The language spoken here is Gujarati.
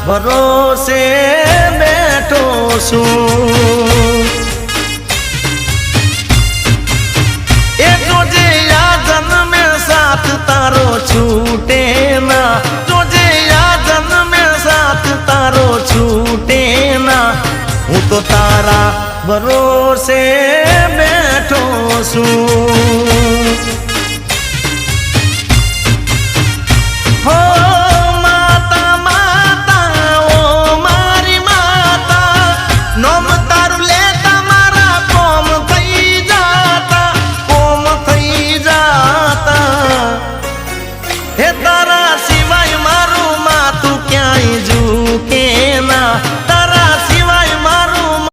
ભરોસે બેઠો છું એ જોજે આ જન્મે સાથ તારો છૂટે ના જોજે આ જન્મે સાથ તારો છૂટે ના હું તો તારા ભરોસે બેઠો છું